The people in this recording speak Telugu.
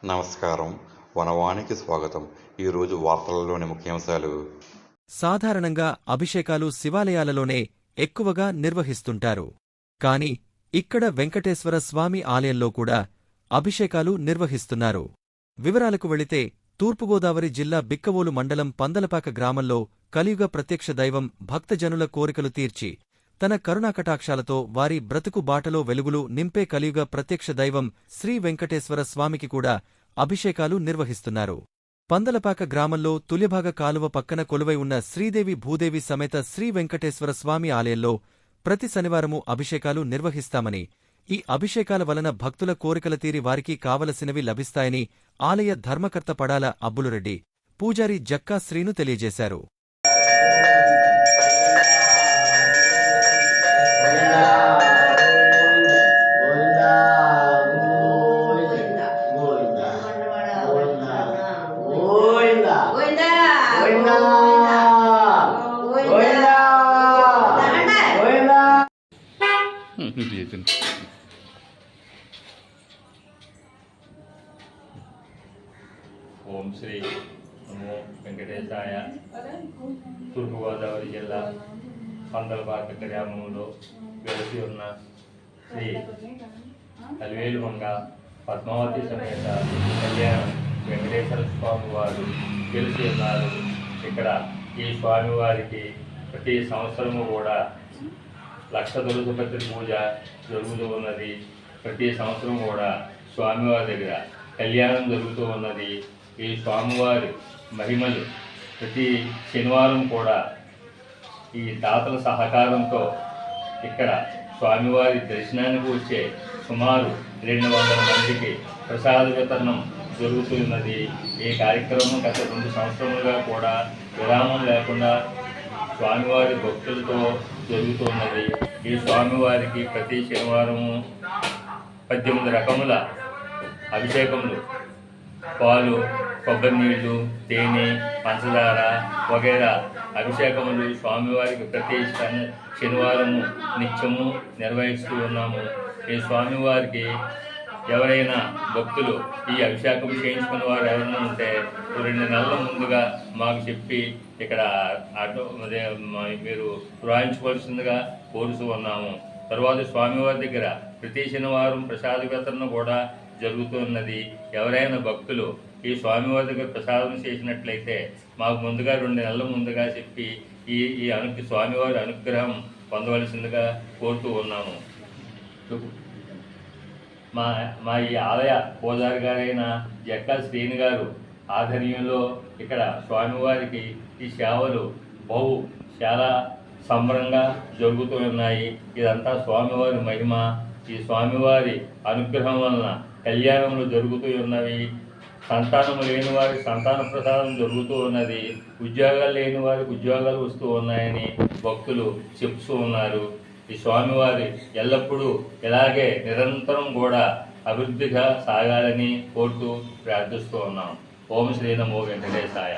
నమస్కారం. వనవానికి స్వాగతం. ఈరోజు వార్తలలోని ముఖ్యాంశాలు. సాధారణంగా అభిషేకాలు శివాలయాలలోనే ఎక్కువగా నిర్వహిస్తుంటారు. కాని ఇక్కడ వెంకటేశ్వర స్వామి ఆలయంలో కూడా అభిషేకాలు నిర్వహిస్తున్నారు. వివరాలకు వెళితే తూర్పుగోదావరి జిల్లా బిక్కవోలు మండలం పందలపాక గ్రామంలో కలియుగ ప్రత్యక్ష దైవం భక్తజనుల కోరికలు తీర్చి తన కరుణాకటాక్షాలతో వారి బ్రతుకు బాటలో వెలుగులు నింపే కలియుగ ప్రత్యక్ష దైవం శ్రీ వెంకటేశ్వర స్వామికి కూడా అభిషేకాలు నిర్వహిస్తున్నారు. పందలపాక గ్రామంలో తుల్యభాగ కాలువ పక్కన కొలువై ఉన్న శ్రీదేవి భూదేవి సమేత శ్రీ వెంకటేశ్వర స్వామి ఆలయంలో ప్రతి శనివారము అభిషేకాలు నిర్వహిస్తామని, ఈ అభిషేకాల వలన భక్తుల కోరికల తీరి వారికి కావలసినవి లభిస్తాయని ఆలయ ధర్మకర్త పడాల అబ్బులురెడ్డి, పూజారి జక్కా శ్రీను తెలియజేశారు. ఓం శ్రీ నమో వెంకటేశాయ. తూర్పుగోదావరి జిల్లా పందలపాక గ్రామంలో వెలిసి ఉన్న శ్రీ అలివేలుమంగ పద్మావతి సమేత కళ్యాణం వెంకటేశ్వర స్వామి వారు వెలిసి ఉన్నారు. ఇక్కడ ఈ స్వామివారికి ప్రతి సంవత్సరము కూడా లక్ష తులసిపత్రి పూజ జరుగుతూ ఉన్నది. ప్రతి సంవత్సరం కూడా స్వామివారి దగ్గర కళ్యాణం జరుగుతూ ఉన్నది. ఈ స్వామివారి మహిమలు ప్రతి శనివారం కూడా ఈ దాతల సహకారంతో ఇక్కడ స్వామివారి దర్శనానికి వచ్చే సుమారు 200 మందికి ప్రసాద వితరణం జరుగుతున్నది. ఈ కార్యక్రమం గత 2 సంవత్సరములుగా కూడా విరామం లేకుండా స్వామివారి భక్తులతో జరుగుతున్నది. ఈ స్వామివారికి ప్రతి శనివారము 18 రకముల అభిషేకములు, పాలు, కొబ్బరి నీళ్లు, తేనె, పంచదార వగైరా అభిషేకములు స్వామివారికి ప్రతి శనివారము నిత్యము నిర్వహిస్తూ ఉన్నాము. ఈ స్వామివారికి ఎవరైనా భక్తులు ఈ అభిషేకం చేయించుకున్న వారు ఎవరైనా ఉంటే 2 నెలల ముందుగా మాకు చెప్పి ఇక్కడ మీరు పురాయించుకోవాల్సిందిగా కోరుతూ ఉన్నాము. తరువాత స్వామివారి దగ్గర ప్రతి శనివారం ప్రసాద వితరణ కూడా జరుగుతున్నది. ఎవరైనా భక్తులు ఈ స్వామివారి దగ్గర ప్రసాదం చేసినట్లయితే మాకు ముందుగా 2 నెలల ముందుగా చెప్పి ఈ స్వామివారి అనుగ్రహం పొందవలసిందిగా కోరుతూ ఉన్నాము. మా ఈ ఆలయ పూజారి గారైన జక్కా శ్రీను గారు ఆధ్వర్యంలో ఇక్కడ స్వామివారికి ఈ సేవలు చాలా సంబరంగా జరుగుతూ ఉన్నాయి. ఇదంతా స్వామివారి మహిమ. ఈ స్వామివారి అనుగ్రహం వలన కళ్యాణములు జరుగుతూ ఉన్నవి. సంతానము లేని వారికి సంతాన ప్రసాదం జరుగుతూ ఉన్నది. ఉద్యోగాలు లేని వారికి ఉద్యోగాలు వస్తూ ఉన్నాయని భక్తులు చెప్తూ ఉన్నారు. ఈ స్వామివారి ఎల్లప్పుడూ ఇలాగే నిరంతరం కూడా అభివృద్ధిగా సాగాలని కోరుతూ ప్రార్థిస్తూ ఉన్నాం. ఓం శ్రీ నమో వెంకటేశాయ.